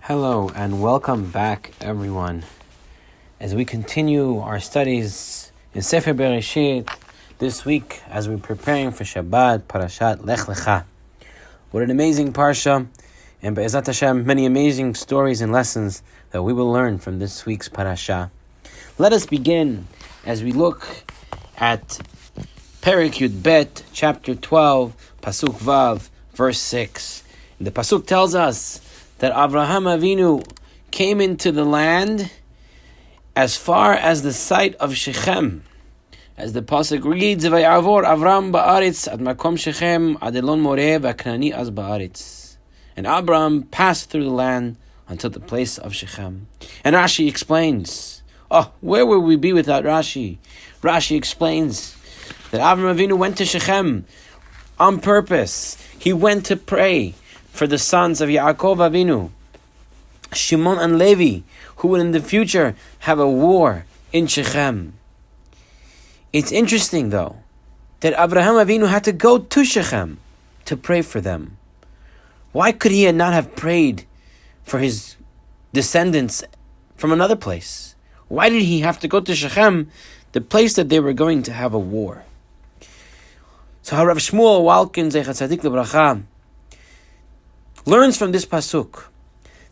Hello and welcome back, everyone. As we continue our studies in Sefer Bereshit this week, as we're preparing for Shabbat, Parshat Lecha. What an amazing Parsha, and Be'ezat Hashem, many amazing stories and lessons that we will learn from this week's Parasha. Let us begin as we look at Perek Yud Bet, chapter 12, Pasuk Vav, verse 6. The Pasuk tells us that Avraham Avinu came into the land as far as the site of Shechem. As the Pasuk reads, Vayavor Avram ba'aretz ad makom Shechem ad elon moreh v'aknani az ba'aretz. And Abraham passed through the land until the place of Shechem. And Rashi explains, where would we be without Rashi? Rashi explains that Avraham Avinu went to Shechem on purpose. He went to pray for the sons of Yaakov Avinu, Shimon and Levi, who would in the future have a war in Shechem. It's interesting, though, that Abraham Avinu had to go to Shechem to pray for them. Why could he not have prayed for his descendants from another place? Why did he have to go to Shechem, the place that they were going to have a war? So Rav Shmuel Walkin, Zeichat Tzadik L'Bracha, learns from this pasuk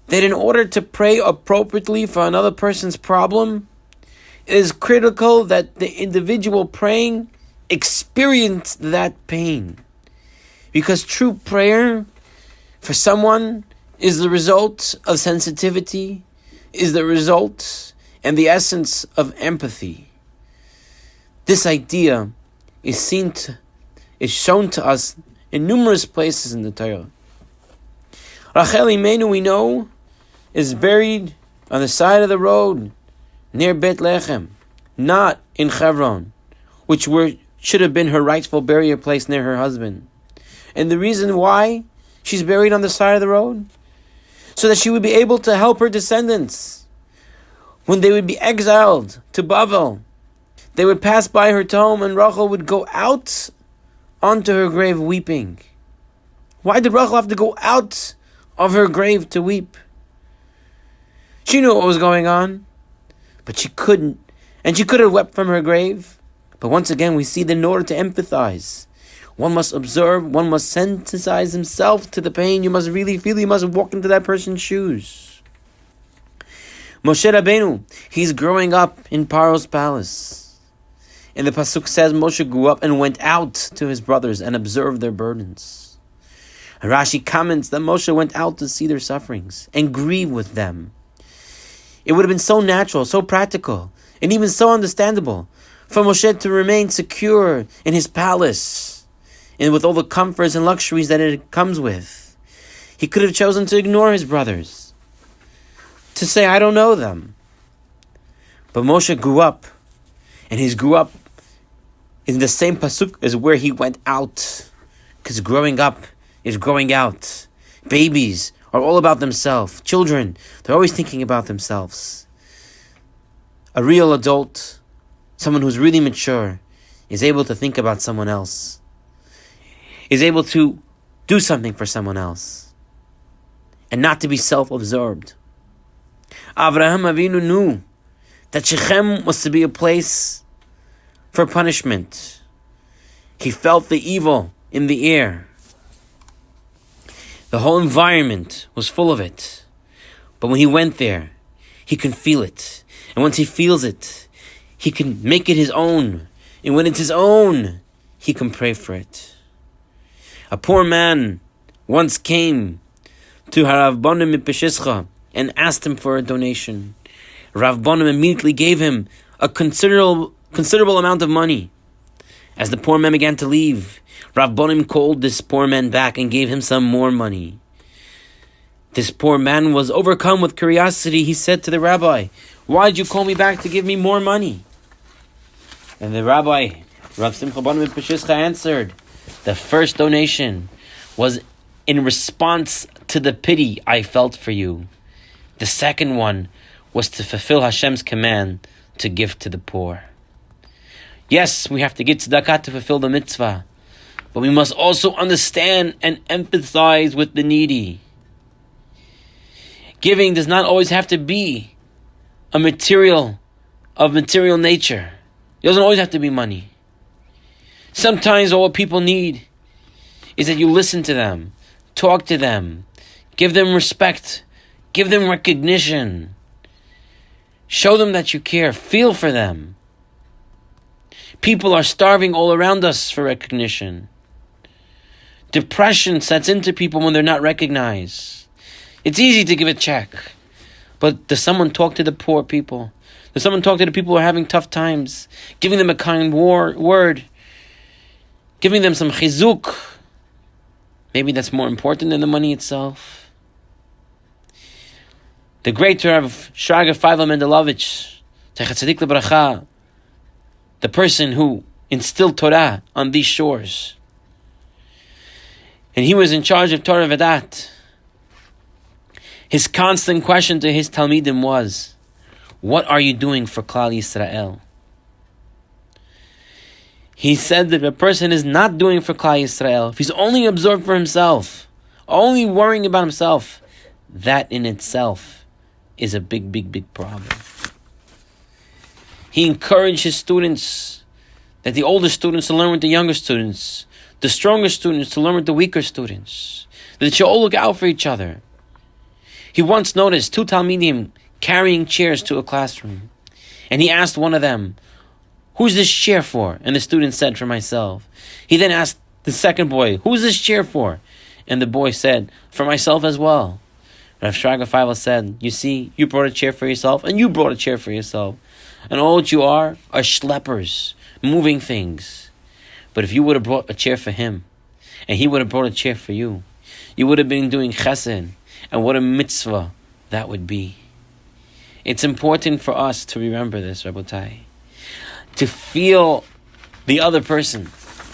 that in order to pray appropriately for another person's problem, it is critical that the individual praying experience that pain. Because true prayer for someone is the result of sensitivity, is the result and the essence of empathy. This idea is shown to us in numerous places in the Torah. Rachel Imenu, we know, is buried on the side of the road near Bet Lechem, not in Hebron, which should have been her rightful burial place near her husband. And the reason why she's buried on the side of the road? So that she would be able to help her descendants. When they would be exiled to Bavel, they would pass by her tomb and Rachel would go out onto her grave weeping. Why did Rachel have to go out of her grave to weep? She knew what was going on, but she couldn't. And she could have wept from her grave. But once again, we see that in order to empathize, one must observe, one must sensitize himself to the pain. You must really feel, you must walk into that person's shoes. Moshe Rabbeinu, he's growing up in Paro's palace. And the Pasuk says Moshe grew up and went out to his brothers and observed their burdens. And Rashi comments that Moshe went out to see their sufferings and grieve with them. It would have been so natural, so practical, and even so understandable for Moshe to remain secure in his palace and with all the comforts and luxuries that it comes with. He could have chosen to ignore his brothers, to say, I don't know them. But Moshe grew up, and he grew up in the same pasuk as where he went out, because growing up is growing out. Babies are all about themselves. Children, they're always thinking about themselves. A real adult, someone who's really mature, is able to think about someone else, is able to do something for someone else, and not to be self-absorbed. Avraham Avinu knew that Shechem was to be a place for punishment. He felt the evil in the air. The whole environment was full of it. But when he went there, he can feel it. And once he feels it, he can make it his own. And when it's his own, he can pray for it. A poor man once came to Rav Bonim Mipeshescha and asked him for a donation. Rav Bonim immediately gave him a considerable amount of money. As the poor man began to leave, Rav Bonim called this poor man back and gave him some more money. This poor man was overcome with curiosity. He said to the rabbi, why did you call me back to give me more money? And the rabbi, Rav Simcha Bonim Peshischa, answered, the first donation was in response to the pity I felt for you. The second one was to fulfill Hashem's command to give to the poor. Yes, we have to give tzedakah to fulfill the mitzvah, but we must also understand and empathize with the needy. Giving does not always have to be of material nature. It doesn't always have to be money. Sometimes all what people need is that you listen to them, talk to them, give them respect, give them recognition, show them that you care, feel for them. People are starving all around us for recognition. Depression sets into people when they're not recognized. It's easy to give a check, but does someone talk to the poor people? Does someone talk to the people who are having tough times? Giving them a kind word, giving them some chizuk. Maybe that's more important than the money itself. The great Rav Shraga Feivel Mendelovich, Zecher Tzadik Lebracha, the person who instilled Torah on these shores, and he was in charge of Torah Vedat. His constant question to his Talmidim was, what are you doing for Klal Yisrael? He said that if a person is not doing for Klal Yisrael, if he's only absorbed for himself, only worrying about himself, that in itself is a big, big, big problem. He encouraged his students, that the older students to learn with the younger students, the stronger students to learn with the weaker students, that they should all look out for each other. He once noticed 2 Talmidim carrying chairs to a classroom, and he asked one of them, who's this chair for? And the student said, for myself. He then asked the second boy, who's this chair for? And the boy said, for myself as well. Rav Shraga Feivel said, you see, you brought a chair for yourself, and you brought a chair for yourself. And all that you are schleppers, moving things. But if you would have brought a chair for him, and he would have brought a chair for you, you would have been doing chesed, and what a mitzvah that would be. It's important for us to remember this, Rabotai. To feel the other person,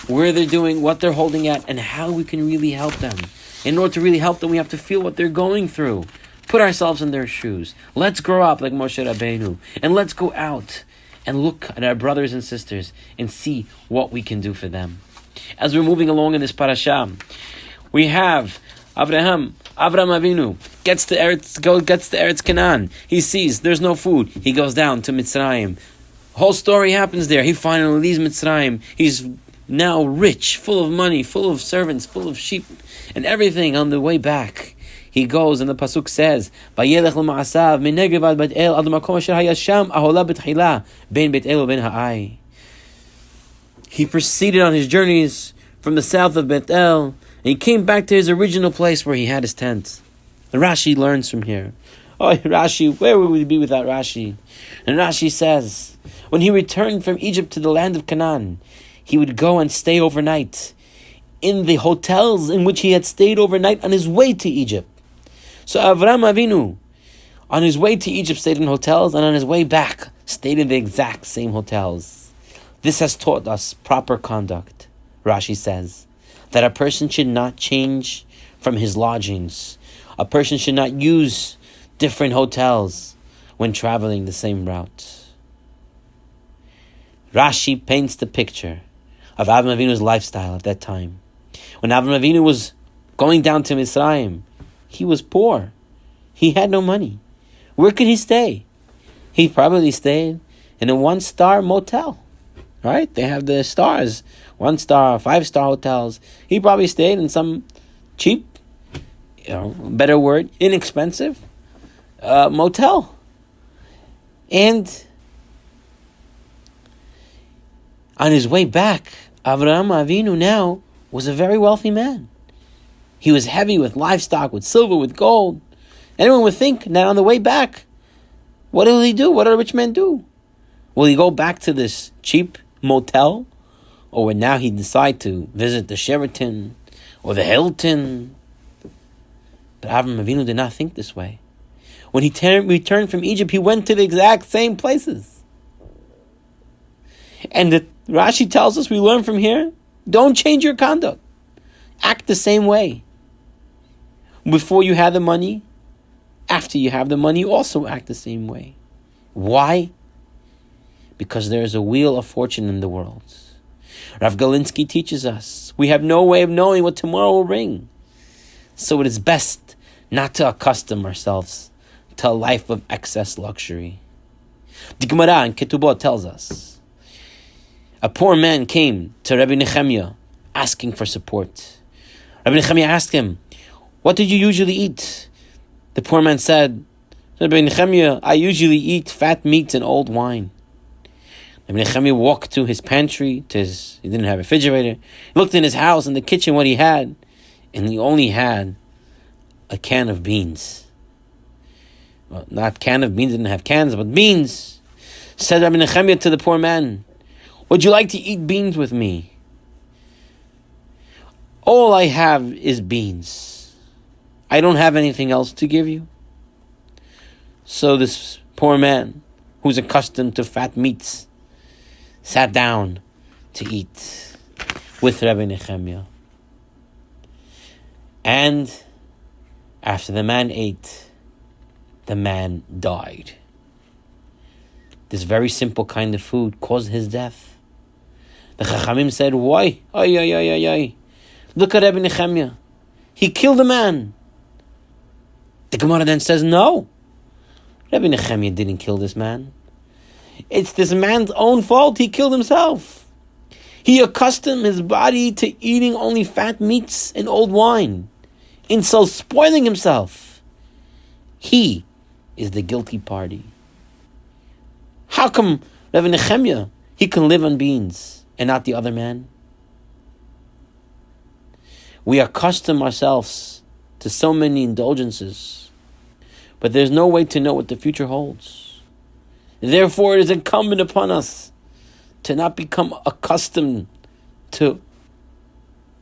where they're doing, what they're holding at, and how we can really help them. In order to really help them, we have to feel what they're going through. Put ourselves in their shoes. Let's grow up like Moshe Rabbeinu. And let's go out and look at our brothers and sisters and see what we can do for them. As we're moving along in this parasha, we have Avraham Avinu gets to Eretz Canaan. He sees there's no food. He goes down to Mitzrayim. Whole story happens there. He finally leaves Mitzrayim. He's now rich, full of money, full of servants, full of sheep, and everything. On the way back, he goes, and the pasuk says, "Vayelech l'ma'asav minegev ad Bet El ad makom asher haya sham ahola betchila ben Bet El uben ha'ai." He proceeded on his journeys from the south of Bet El, and he came back to his original place where he had his tent. And Rashi learns from here. Oh, Rashi, where would we be without Rashi? And Rashi says, when he returned from Egypt to the land of Canaan, he would go and stay overnight in the hotels in which he had stayed overnight on his way to Egypt. So Avraham Avinu, on his way to Egypt, stayed in hotels, and on his way back, stayed in the exact same hotels. This has taught us proper conduct. Rashi says that a person should not change from his lodgings. A person should not use different hotels when traveling the same route. Rashi paints the picture of Avraham Avinu's lifestyle at that time. When Avraham Avinu was going down to Mitzrayim, he was poor. He had no money. Where could he stay? He probably stayed in a 1-star motel. Right? They have the stars. 1-star, 5-star hotels. He probably stayed in some cheap, better word, inexpensive motel. And on his way back, Avraham Avinu now was a very wealthy man. He was heavy with livestock, with silver, with gold. Anyone would think that on the way back, what will he do? What do rich men do? Will he go back to this cheap motel? Or will now he decide to visit the Sheraton or the Hilton? But Avraham Avinu did not think this way. When he returned from Egypt, he went to the exact same places. And Rashi tells us, we learn from here, don't change your conduct. Act the same way. Before you have the money, after you have the money, also act the same way. Why? Because there is a wheel of fortune in the world. Rav Galinsky teaches us, we have no way of knowing what tomorrow will bring. So it is best not to accustom ourselves to a life of excess luxury. The Gemara in Ketubot tells us, a poor man came to Rabbi Nechemiah asking for support. Rabbi Nechemiah asked him, what did you usually eat? The poor man said, Rabbi Nechemiah, I usually eat fat meats and old wine. Rabbi Nechemiah walked to his pantry, he didn't have a refrigerator. He looked in his house, in the kitchen, what he had, and he only had a can of beans. Well, not can of beans, didn't have cans, but beans. Said Rabbi Nechemiah to the poor man, would you like to eat beans with me? All I have is beans. I don't have anything else to give you. So this poor man, who's accustomed to fat meats, sat down to eat with Rabbi Nechemiah. And after the man ate, the man died. This very simple kind of food caused his death. The Chachamim said, why? Look at Rabbi Nechemiah. He killed a man. The Gemara then says, no. Rabbi Nechemiah didn't kill this man. It's this man's own fault. He killed himself. He accustomed his body to eating only fat meats and old wine, and so spoiling himself. He is the guilty party. How come Rabbi Nechemiah, he can live on beans and not the other man? We accustom ourselves to so many indulgences, but there's no way to know what the future holds. Therefore, it is incumbent upon us to not become accustomed to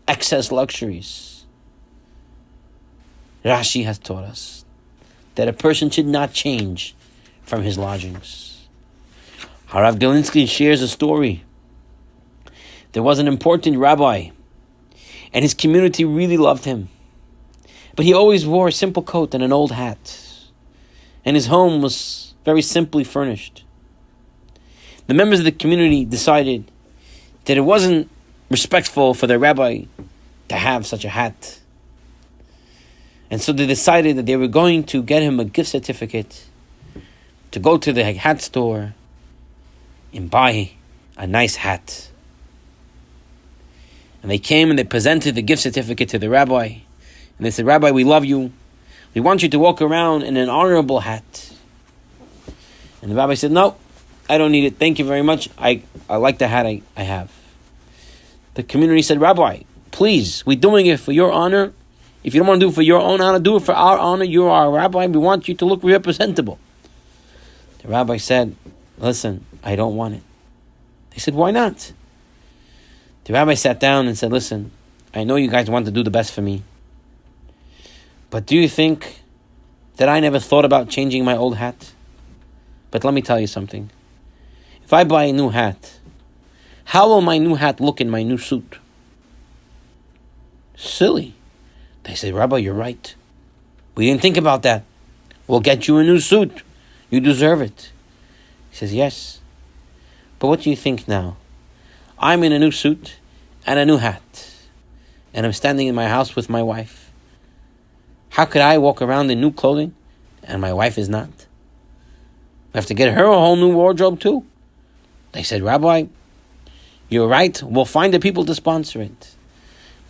excess luxuries. Rashi has taught us that a person should not change from his lodgings. Harav Galinsky shares a story. There was an important rabbi, and his community really loved him. But he always wore a simple coat and an old hat. And his home was very simply furnished. The members of the community decided that it wasn't respectful for their rabbi to have such a hat. And so they decided that they were going to get him a gift certificate to go to the hat store and buy a nice hat. And they came and they presented the gift certificate to the rabbi. And they said, Rabbi, we love you. We want you to walk around in an honorable hat. And the rabbi said, no, I don't need it. Thank you very much. I like the hat I have. The community said, Rabbi, please, we're doing it for your honor. If you don't want to do it for your own honor, do it for our honor. You're our rabbi. We want you to look representable. The rabbi said, listen, I don't want it. They said, why not? The rabbi sat down and said, listen, I know you guys want to do the best for me. But do you think that I never thought about changing my old hat? But let me tell you something. If I buy a new hat, how will my new hat look in my new suit? Silly. They say, Rabbi, you're right. We didn't think about that. We'll get you a new suit. You deserve it. He says, yes. But what do you think now? I'm in a new suit and a new hat. And I'm standing in my house with my wife. How could I walk around in new clothing and my wife is not? I have to get her a whole new wardrobe too. They said, Rabbi, you're right. We'll find the people to sponsor it.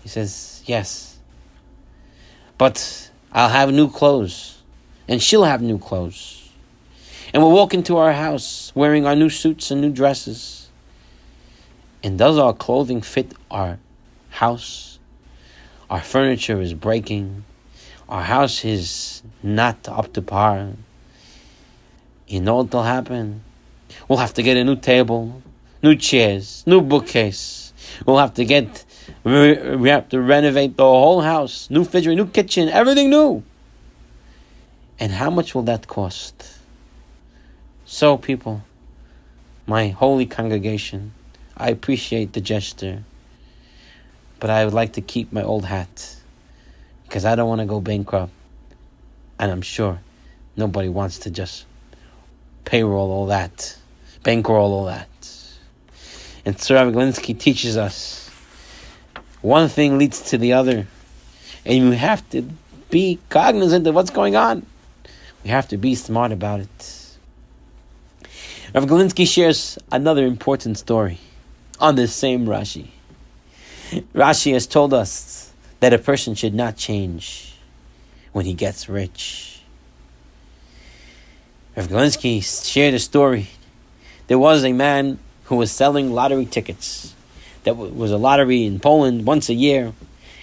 He says, yes. But I'll have new clothes and she'll have new clothes. And we'll walk into our house wearing our new suits and new dresses. And does our clothing fit our house? Our furniture is breaking. Our house is not up to par. You know what will happen? We'll have to get a new table, new chairs, new bookcase. We'll have to we have to renovate the whole house, new refrigerator, new kitchen, everything new. And how much will that cost? So people, my holy congregation, I appreciate the gesture, but I would like to keep my old hat because I don't want to go bankrupt. And I'm sure nobody wants to just payroll all that, bankroll all that. And Sir Galinsky teaches us one thing leads to the other, and you have to be cognizant of what's going on. We have to be smart about it. Rav Galinsky shares another important story on this same Rashi. Rashi has told us that a person should not change when he gets rich. Rav Galinsky shared a story. There was a man who was selling lottery tickets. That was a lottery in Poland once a year.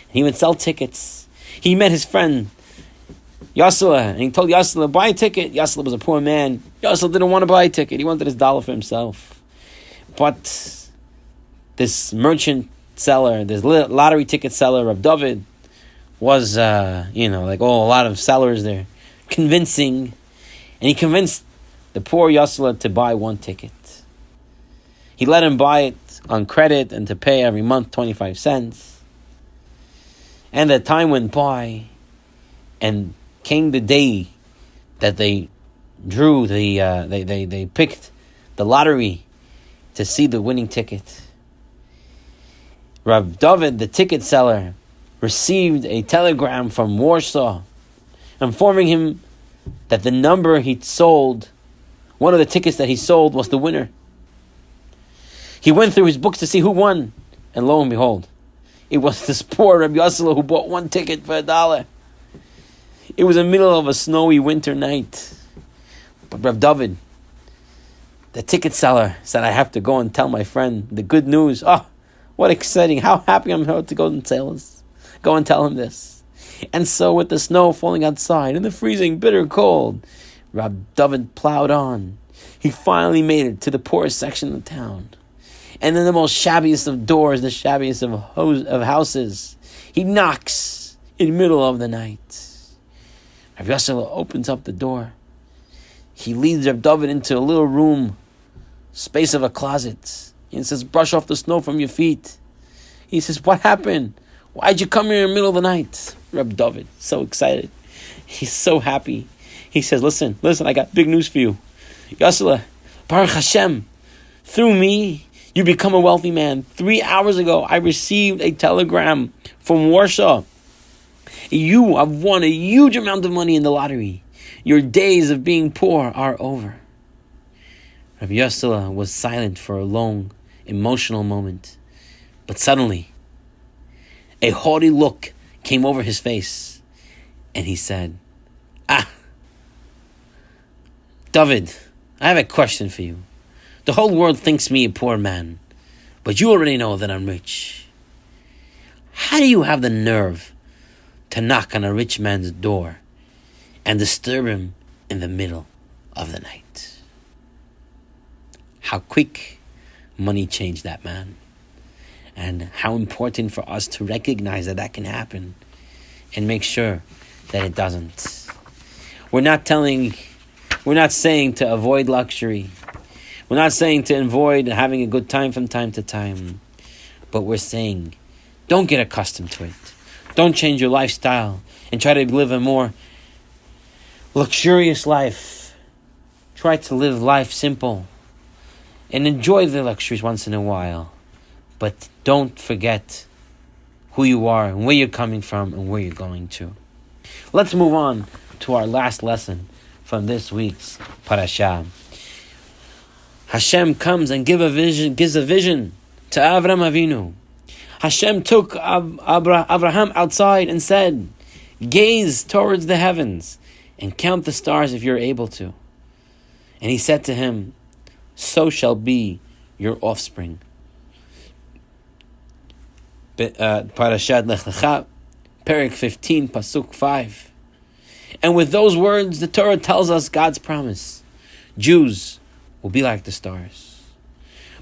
He would sell tickets. He met his friend Yasla, and he told Yasla, buy a ticket. Yasla was a poor man. Yasla didn't want to buy a ticket. He wanted his dollar for himself. But this merchant seller, this lottery ticket seller of David, was, a lot of sellers there, convincing. And he convinced the poor Yasla to buy one ticket. He let him buy it on credit and to pay every month 25 cents. And the time went by, and came the day that they drew they picked the lottery to see the winning ticket. Rav David, the ticket seller, received a telegram from Warsaw informing him that the number he'd sold, one of the tickets that he sold, was the winner. He went through his books to see who won, and lo and behold, it was this poor Rabbi Yosela who bought one ticket for $1. It was the middle of a snowy winter night. But Rav David, the ticket seller, said, I have to go and tell my friend the good news. Oh, what exciting. How happy I'm to go and tell this. Go and tell him this. And so with the snow falling outside and the freezing bitter cold, Rav David plowed on. He finally made it to the poorest section of town. And in the most shabbiest of doors, the shabbiest of houses, he knocks in the middle of the night. Rav Yosef opens up the door. He leads Rav David into a little room, space of a closet. He says, brush off the snow from your feet. He says, what happened? Why'd you come here in the middle of the night? Rav David, so excited. He's so happy. He says, listen, I got big news for you. Yosef, Baruch Hashem, through me, you become a wealthy man. 3 hours ago, I received a telegram from Warsaw. You have won a huge amount of money in the lottery. Your days of being poor are over. Rabbi Yosela was silent for a long, emotional moment. But suddenly, a haughty look came over his face. And he said, David, I have a question for you. The whole world thinks me a poor man. But you already know that I'm rich. How do you have the nerve to knock on a rich man's door and disturb him in the middle of the night? How quick money changed that man. And how important for us to recognize that can happen and make sure that it doesn't. We're not saying to avoid luxury. We're not saying to avoid having a good time from time to time. But we're saying, don't get accustomed to it. Don't change your lifestyle and try to live a more luxurious life. Try to live life simple and enjoy the luxuries once in a while. But don't forget who you are and where you're coming from and where you're going to. Let's move on to our last lesson from this week's Parashah. Hashem comes and gives a vision to Avraham Avinu. Hashem took Abraham outside and said, gaze towards the heavens and count the stars if you're able to. And he said to him, so shall be your offspring. Parashat Lecha, Perek 15, Pasuk 5. And with those words, the Torah tells us God's promise. Jews will be like the stars.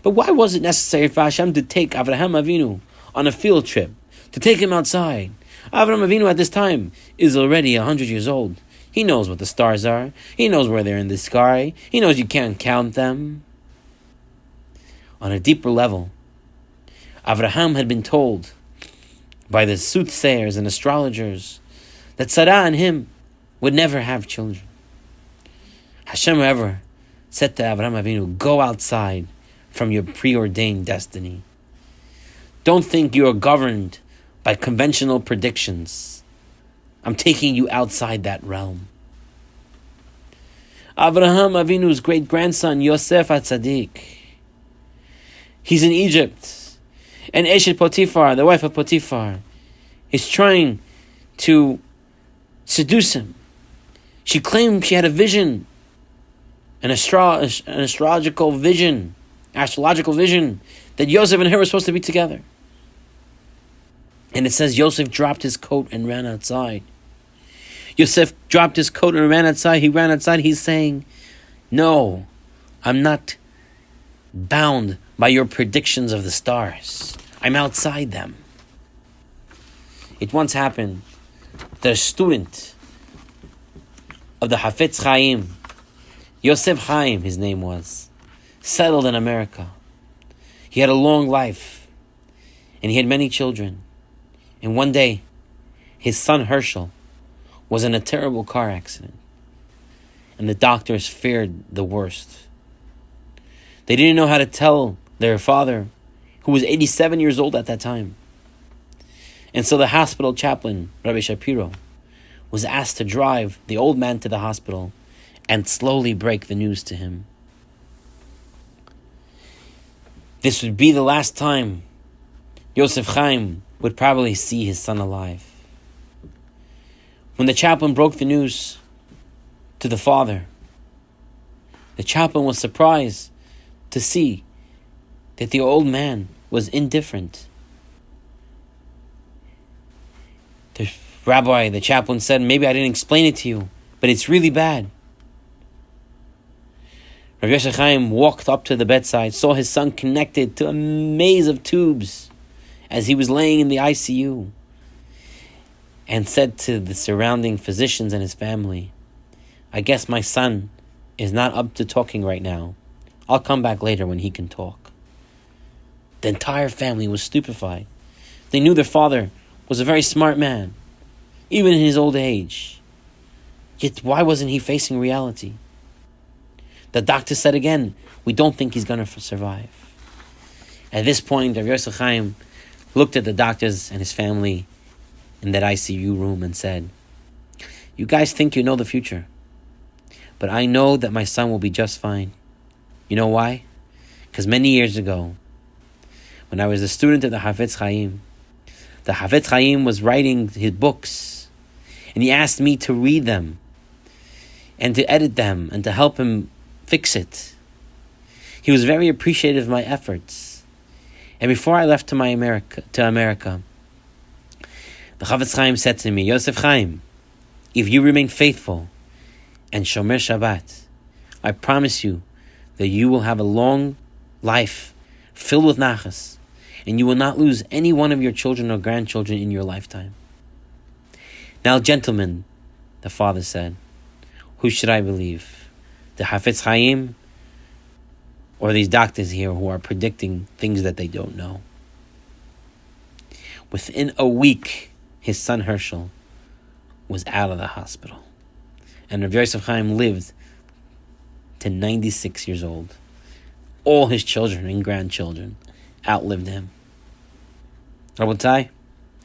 But why was it necessary for Hashem to take Avraham Avinu on a field trip, to take him outside? Avraham Avinu at this time is already 100 years old. He knows what the stars are. He knows where they're in the sky. He knows you can't count them. On a deeper level, Avraham had been told by the soothsayers and astrologers that Sarah and him would never have children. Hashem, however, said to Avraham Avinu, go outside from your preordained destiny. Don't think you are governed by conventional predictions. I'm taking you outside that realm. Avraham Avinu's great-grandson, Yosef HaTzadik. He's in Egypt. And Eshet Potiphar, the wife of Potiphar, is trying to seduce him. She claimed she had a vision, an astrological vision, that Yosef and her were supposed to be together. And it says Yosef dropped his coat and ran outside. Yosef dropped his coat and ran outside. He ran outside. He's saying, no, I'm not bound by your predictions of the stars. I'm outside them. It once happened that a student of the Hafetz Chaim, Yosef Chaim, his name was, settled in America. He had a long life, and he had many children. And one day, his son Herschel was in a terrible car accident, and the doctors feared the worst. They didn't know how to tell their father, who was 87 years old at that time. And so the hospital chaplain, Rabbi Shapiro, was asked to drive the old man to the hospital and slowly break the news to him. This would be the last time Yosef Chaim would probably see his son alive. When the chaplain broke the news to the father, the chaplain was surprised to see that the old man was indifferent. The chaplain said, maybe I didn't explain it to you, but it's really bad. Rabbi Yosef Chaim walked up to the bedside, saw his son connected to a maze of tubes as he was laying in the ICU, and said to the surrounding physicians and his family, I guess my son is not up to talking right now. I'll come back later when he can talk. The entire family was stupefied. They knew their father was a very smart man, even in his old age. Yet why wasn't he facing reality? The doctor said again, we don't think he's going to survive. At this point, Rabbi Yosef Chaim looked at the doctors and his family in that ICU room and said, you guys think you know the future, but I know that my son will be just fine. You know why? Because many years ago, when I was a student of the Hafetz Chaim was writing his books, and he asked me to read them and to edit them and to help him fix it. He was very appreciative of my efforts. And before I left to America, the Hafetz Chaim said to me, Yosef Chaim, if you remain faithful and Shomer Shabbat, I promise you that you will have a long life filled with nachas, and you will not lose any one of your children or grandchildren in your lifetime. Now, gentlemen, the father said, who should I believe? The Hafetz Chaim or these doctors here who are predicting things that they don't know? Within a week, his son Herschel was out of the hospital. And Rabbi Yosef Chaim lived to 96 years old. All his children and grandchildren outlived him. Rabotai,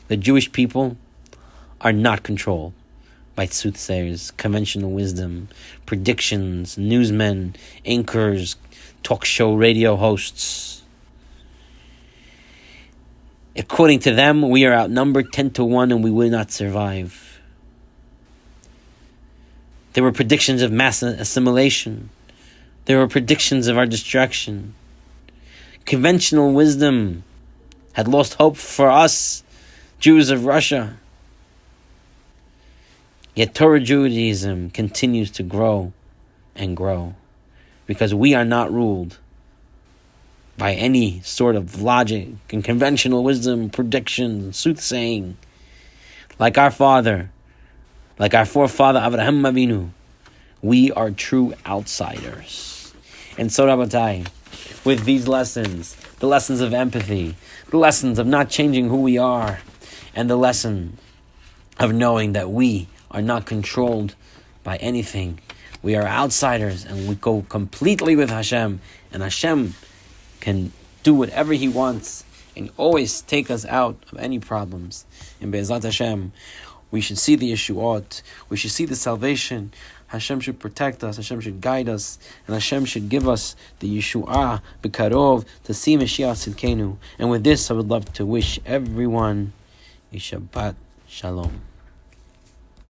the Jewish people are not controlled by soothsayers, conventional wisdom, predictions, newsmen, anchors, talk show radio hosts. According to them, we are outnumbered 10-1 and we will not survive. There were predictions of mass assimilation. There were predictions of our destruction. Conventional wisdom had lost hope for us, Jews of Russia. Yet Torah Judaism continues to grow and grow because we are not ruled by any sort of logic and conventional wisdom, prediction, soothsaying. Like our father, like our forefather Avraham Avinu, we are true outsiders. And so, Rabbatai, with these lessons, the lessons of empathy, the lessons of not changing who we are, and the lesson of knowing that we are not controlled by anything. We are outsiders, and we go completely with Hashem, and Hashem can do whatever He wants and always take us out of any problems. In Be'ezrat Hashem, we should see the Yeshuot, we should see the salvation Hashem should protect us, Hashem should guide us, and Hashem should give us the Yeshu'ah B'karov to see Mashiach Tzidkenu. And with this, I would love to wish everyone a Shabbat Shalom.